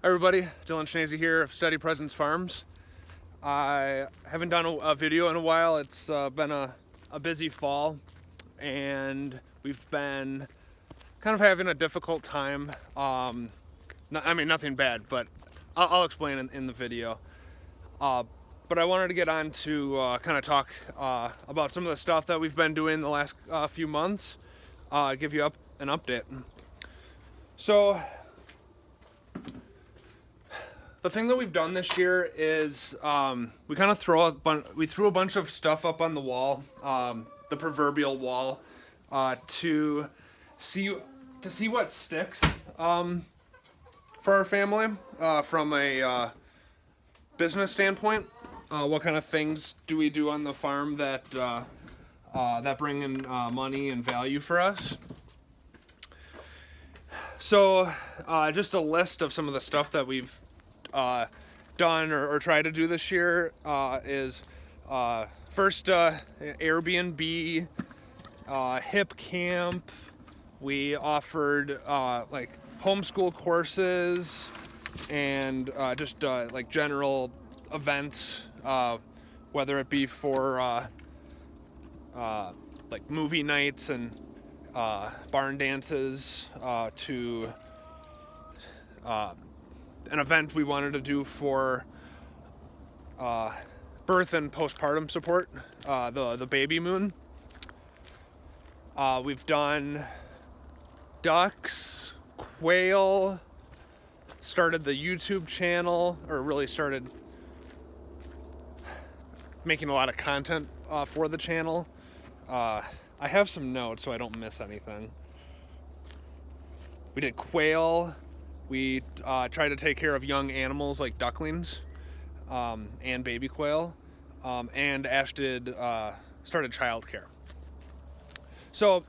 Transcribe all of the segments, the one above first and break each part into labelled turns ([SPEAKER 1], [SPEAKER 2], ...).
[SPEAKER 1] Hi everybody, Dylan Schnazy here of Steady Presence Farms. I haven't done a video in a while. It's been a busy fall and we've been kind of having a difficult time. Nothing bad, but I'll explain in the video. But I wanted to get on to kind of talk about some of the stuff that we've been doing the last few months, give you an update. So, the thing that we've done this year is we kind of threw a bunch of stuff up on the wall, the proverbial wall, to see what sticks for our family from a business standpoint. What kind of things do we do on the farm that bring in money and value for us? So, just a list of some of the stuff that we've done or tried to do this year is first AirBNB, hip camp. We offered like homeschool courses and just like general events, whether it be for like movie nights and barn dances to an event we wanted to do for birth and postpartum support, the baby moon. We've done ducks, quail, started the YouTube channel, or really started making a lot of content for the channel. I have some notes so I don't miss anything. We did quail. We try to take care of young animals like ducklings and baby quail, and Ash started childcare. So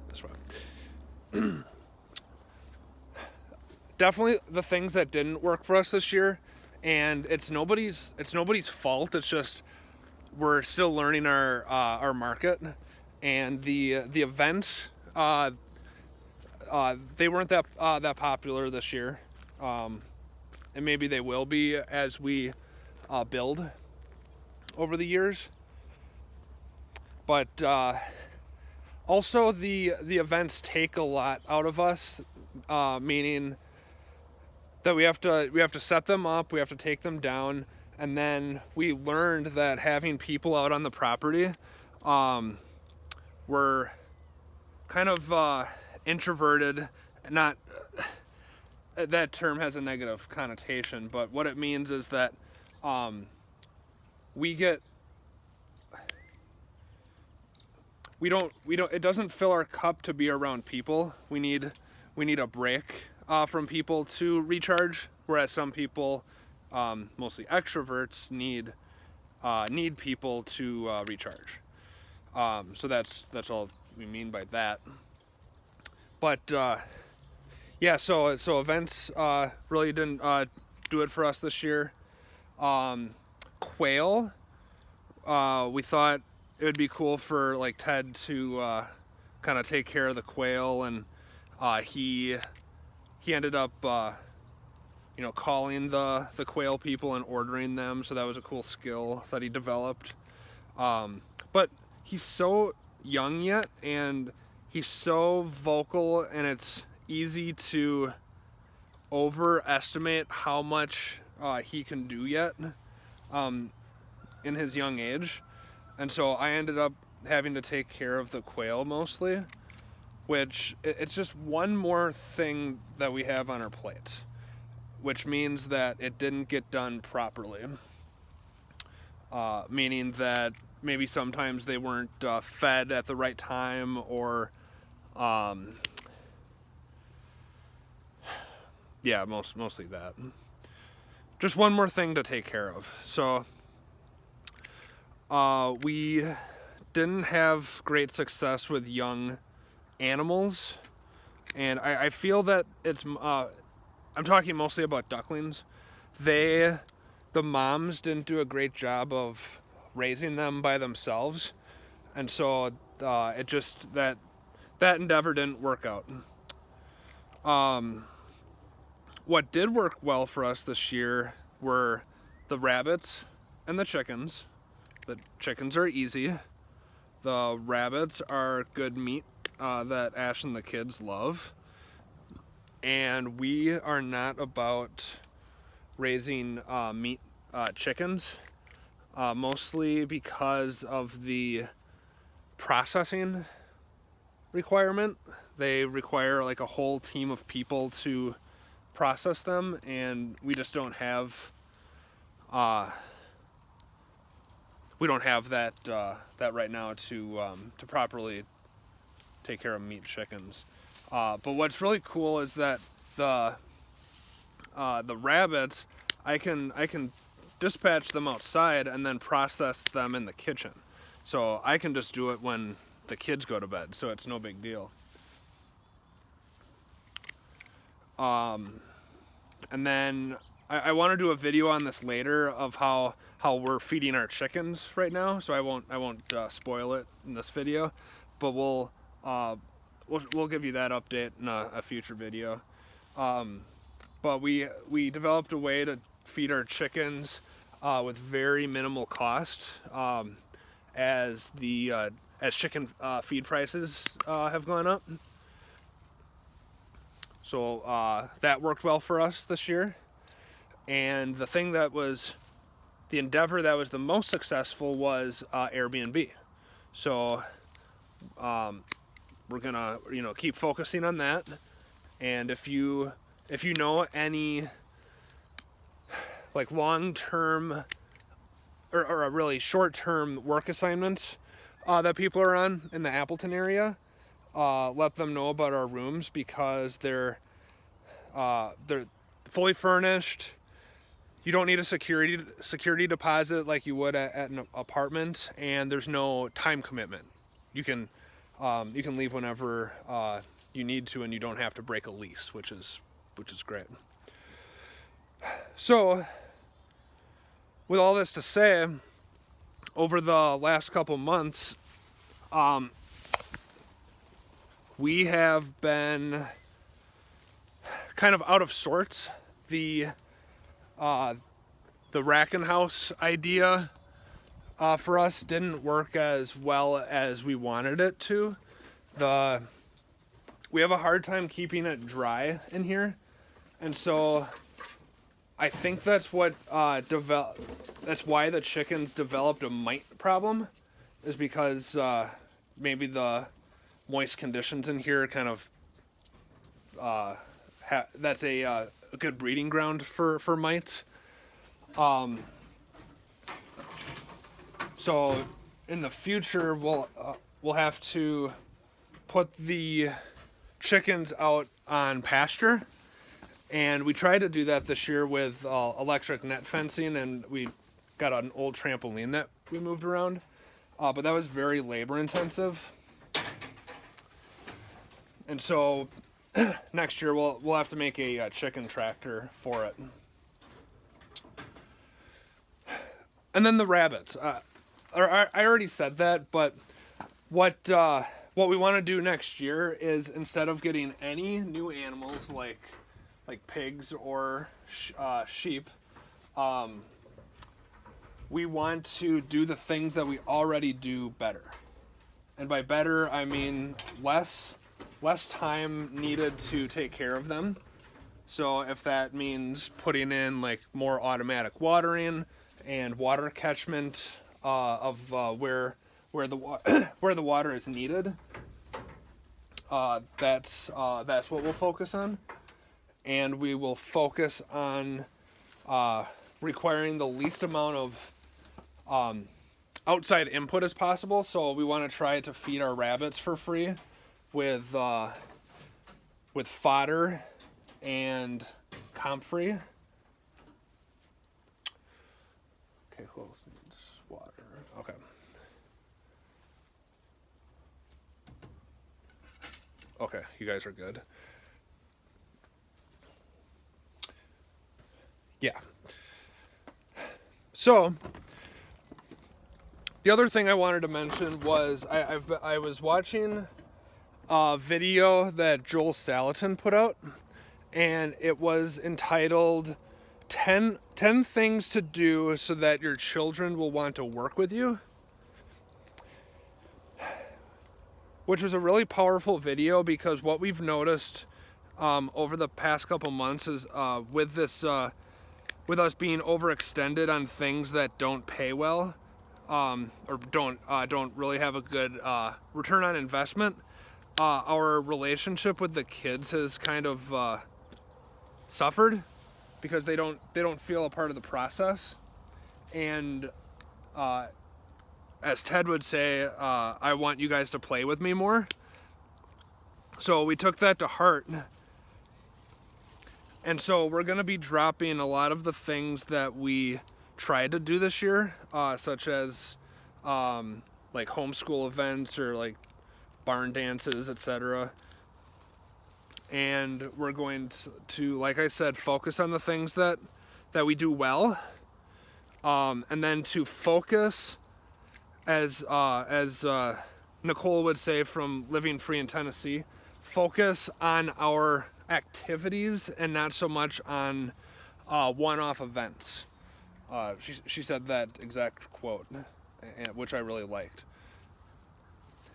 [SPEAKER 1] this way, definitely the things that didn't work for us this year, and it's nobody's fault. It's just we're still learning our market, and the events. They weren't that popular this year, and maybe they will be as we build over the years. But also the events take a lot out of us, meaning that we have to set them up, we have to take them down, and then we learned that having people out on the property, we're kind of introverted. Not that term has a negative connotation, but what it means is that it doesn't fill our cup to be around people. We need a break from people to recharge, whereas some people, mostly extroverts, need people to recharge. So that's all we mean by that. But yeah, so events really didn't do it for us this year. Quail, we thought it would be cool for like Ted to kind of take care of the quail, and he ended up calling the quail people and ordering them. So that was a cool skill that he developed. But he's so young yet, and he's so vocal, and it's easy to overestimate how much he can do yet in his young age. And so I ended up having to take care of the quail mostly, which it's just one more thing that we have on our plate, which means that it didn't get done properly. Meaning that maybe sometimes they weren't fed at the right time, or yeah, mostly that. Just one more thing to take care of. So we didn't have great success with young animals, and I feel that it's I'm talking mostly about ducklings. The moms didn't do a great job of raising them by themselves, and so it just that endeavor didn't work out. What did work well for us this year were the rabbits and the chickens. The chickens are easy. The rabbits are good meat that Ash and the kids love. And we are not about raising meat chickens, mostly because of the processing requirement. They require like a whole team of people to process them, and we just don't have that right now to properly take care of meat chickens. But what's really cool is that the rabbits, I can dispatch them outside and then process them in the kitchen. So I can just do it when the kids go to bed, so it's no big deal. And then I want to do a video on this later of how we're feeding our chickens right now. So I won't spoil it in this video, but we'll give you that update in a future video. But we developed a way to feed our chickens with very minimal cost, as chicken feed prices have gone up. So that worked well for us this year. And the thing that was the endeavor that was the most successful was AirBNB. So we're gonna keep focusing on that. And if you know any like long-term or a really short-term work assignments that people are on in the Appleton area, let them know about our rooms, because they're fully furnished. You don't need a security deposit like you would at an apartment, and there's no time commitment. You can leave whenever you need to, and you don't have to break a lease, which is great. So, with all this to say, over the last couple months, we have been kind of out of sorts. The rack and house idea for us didn't work as well as we wanted it to. We have a hard time keeping it dry in here, and so I think that's what that's why the chickens developed a mite problem, is because maybe the moist conditions in here kind of that's a good breeding ground for mites. So in the future we'll have to put the chickens out on pasture, and we tried to do that this year with electric net fencing, and we got an old trampoline that we moved around, but that was very labor intensive. And so next year we'll have to make a chicken tractor for it. And then the rabbits. I already said that, but what we want to do next year is, instead of getting any new animals like pigs or sheep, we want to do the things that we already do better. And by better, I mean less time needed to take care of them. So if that means putting in like more automatic watering and water catchment of where the water is needed, that's what we'll focus on. And we will focus on requiring the least amount of outside input as possible. So we want to try to feed our rabbits for free with fodder and comfrey. Okay, who else needs water? Okay. Okay, you guys are good. Yeah. So, the other thing I wanted to mention was I was watching a video that Joel Salatin put out, and it was entitled 10 things to do so that your children will want to work with you, which was a really powerful video, because what we've noticed over the past couple months is with us being overextended on things that don't pay well, or don't really have a good return on investment. Our relationship with the kids has kind of suffered, because they don't feel a part of the process. And as Ted would say, I want you guys to play with me more. So we took that to heart. And so we're going to be dropping a lot of the things that we tried to do this year, such as like homeschool events or like barn dances, etc. And we're going to, like I said, focus on the things that we do well, and then to focus, as Nicole would say from Living Free in Tennessee, focus on our activities and not so much on one-off events. She said that exact quote, which I really liked.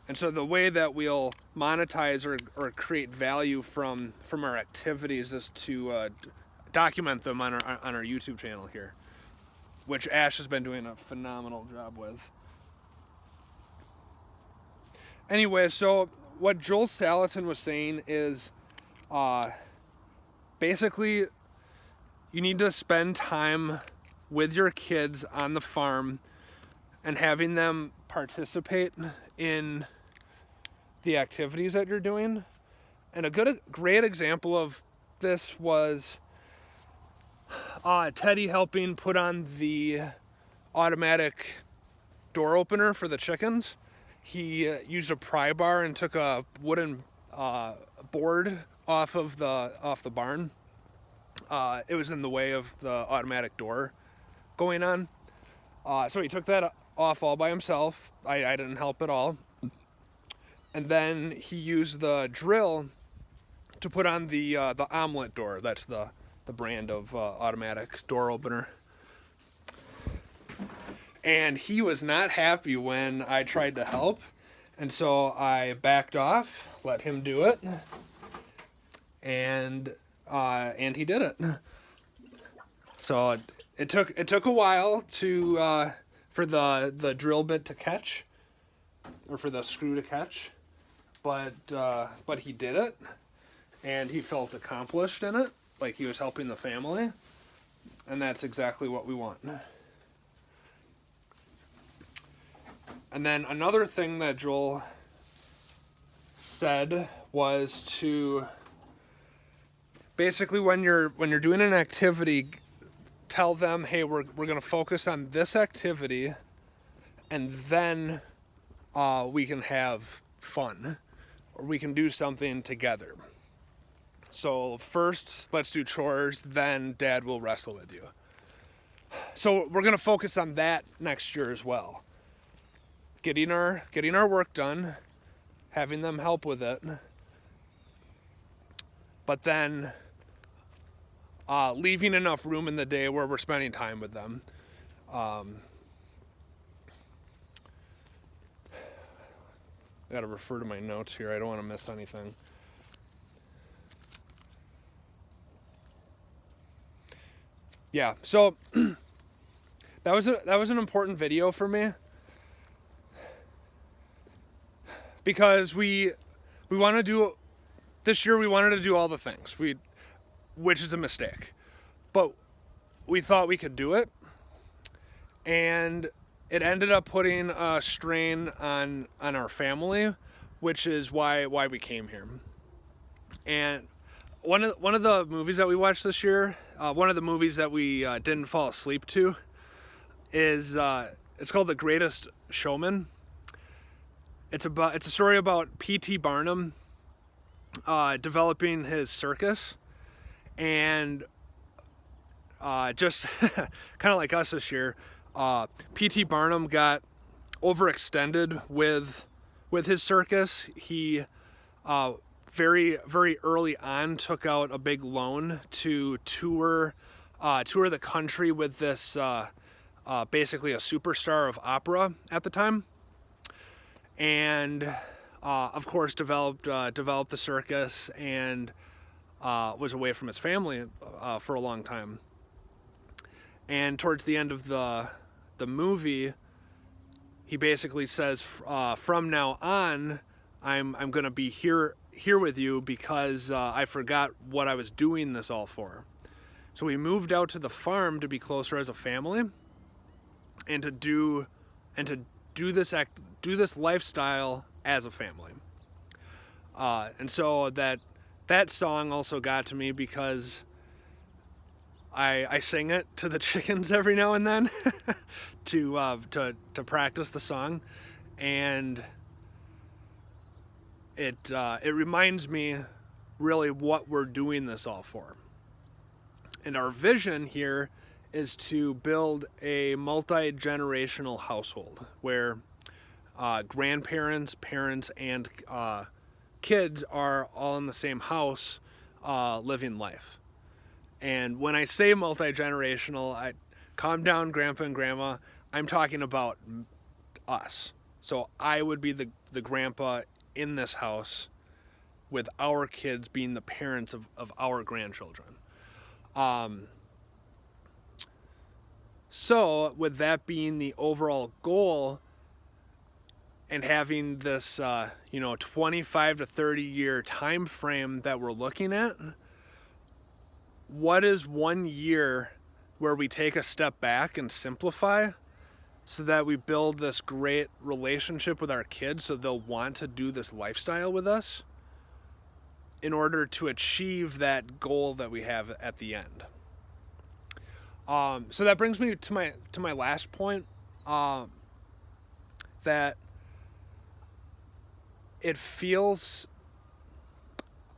[SPEAKER 1] And so the way that we'll monetize or create value from our activities is to document them on our YouTube channel here, which Ash has been doing a phenomenal job with. Anyway, so what Joel Salatin was saying is, basically, you need to spend time with your kids on the farm and having them participate in the activities that you're doing. And a great example of this was Teddy helping put on the automatic door opener for the chickens. He used a pry bar and took a wooden board off the barn. It was in the way of the automatic door going on. So he took that off all by himself. I didn't help at all. And then he used the drill to put on the omelet door. That's the brand of automatic door opener. And he was not happy when I tried to help. And so I backed off, let him do it. And he did it. So it took a while for the drill bit to catch, or for the screw to catch, but he did it, and he felt accomplished in it, like he was helping the family, and that's exactly what we want. And then another thing that Joel said was to basically, when you're doing an activity, tell them, hey, we're going to focus on this activity, and then we can have fun, or we can do something together. So first, let's do chores, then Dad will wrestle with you. So we're going to focus on that next year as well. Getting our work done, having them help with it, but then leaving enough room in the day where we're spending time with them. I gotta refer to my notes here. I don't want to miss anything. Yeah, so that was an important video for me, because we want to do this year. We wanted to do all the things, which is a mistake, but we thought we could do it, and it ended up putting a strain on our family, which is why we came here. And one of the movies that we watched this year, one of the movies that we didn't fall asleep to, is it's called The Greatest Showman. It's a story about P.T. Barnum developing his circus, and just kind of like us this year, P.T. Barnum got overextended with his circus. He very, very early on took out a big loan to tour the country with this basically a superstar of opera at the time, and of course developed the circus, and was away from his family for a long time. And towards the end of the movie, he basically says, from now on, I'm going to be here with you because I forgot what I was doing this all for. So we moved out to the farm to be closer as a family, and to do this lifestyle as a family. And so that song also got to me because I sing it to the chickens every now and then to practice the song, and it reminds me really what we're doing this all for. And our vision here is to build a multi-generational household where grandparents, parents, and kids are all in the same house living life. And when I say multi-generational, calm down, Grandpa and Grandma, I'm talking about us. So I would be the grandpa in this house, with our kids being the parents of our grandchildren. So with that being the overall goal, and having this 25 to 30 year time frame that we're looking at, what is 1 year where we take a step back and simplify, so that we build this great relationship with our kids so they'll want to do this lifestyle with us in order to achieve that goal that we have at the end. So that brings me to my last point, that it feels,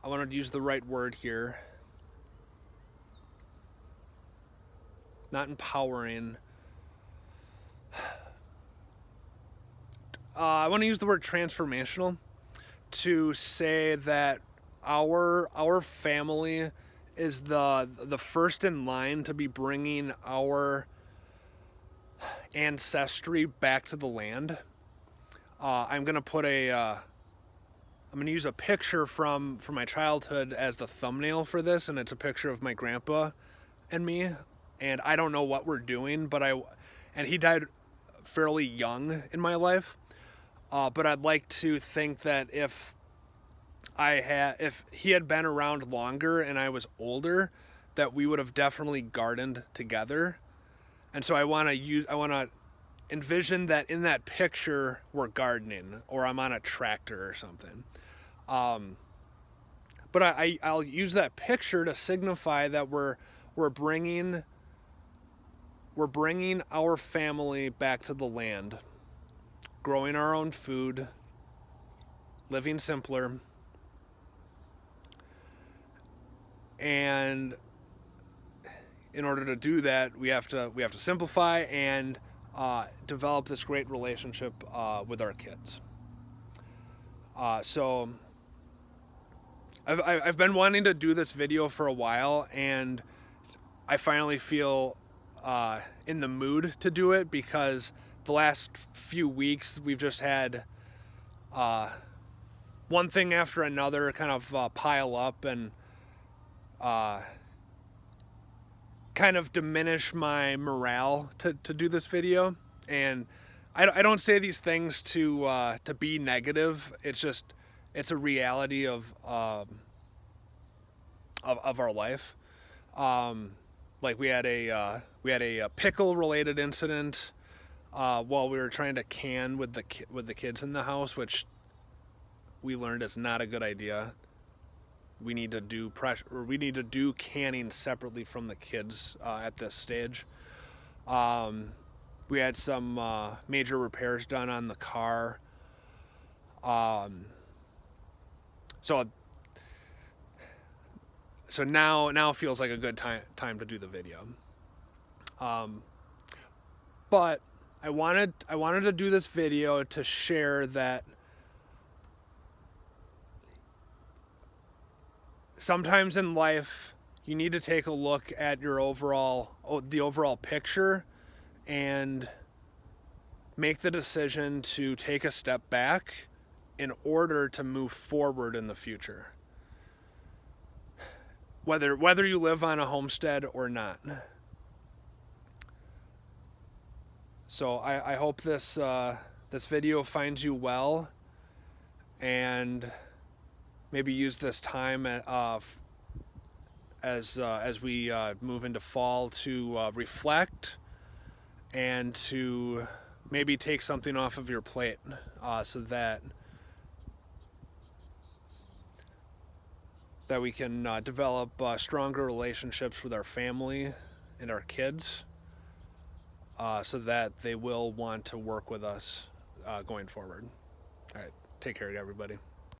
[SPEAKER 1] I want to use the right word here, not empowering. I want to use the word transformational to say that our family is the first in line to be bringing our ancestry back to the land. I'm gonna use a picture from my childhood as the thumbnail for this, and it's a picture of my grandpa and me. And I don't know what we're doing, and he died fairly young in my life. But I'd like to think that if he had been around longer and I was older, that we would have definitely gardened together. And so I want to envision that in that picture we're gardening, or I'm on a tractor or something. But I'll use that picture to signify that we're bringing our family back to the land, growing our own food, living simpler, and in order to do that, we have to simplify and develop this great relationship with our kids. So I've been wanting to do this video for a while, and I finally feel in the mood to do it, because the last few weeks we've just had one thing after another kind of pile up and kind of diminish my morale to do this video. And I don't say these things to be negative. It's a reality of our life. Like we had a pickle related incident while we were trying to can with the kids in the house, which we learned is not a good idea. We need to do canning separately from the kids at this stage. We had some major repairs done on the car. So now feels like a good time to do the video. But I wanted to do this video to share that sometimes in life you need to take a look at the overall picture and make the decision to take a step back in order to move forward in the future. Whether you live on a homestead or not. So I hope this video finds you well, and maybe use this time as we move into fall to reflect and to maybe take something off of your plate, so that we can develop stronger relationships with our family and our kids, so that they will want to work with us going forward. All right, take care, everybody.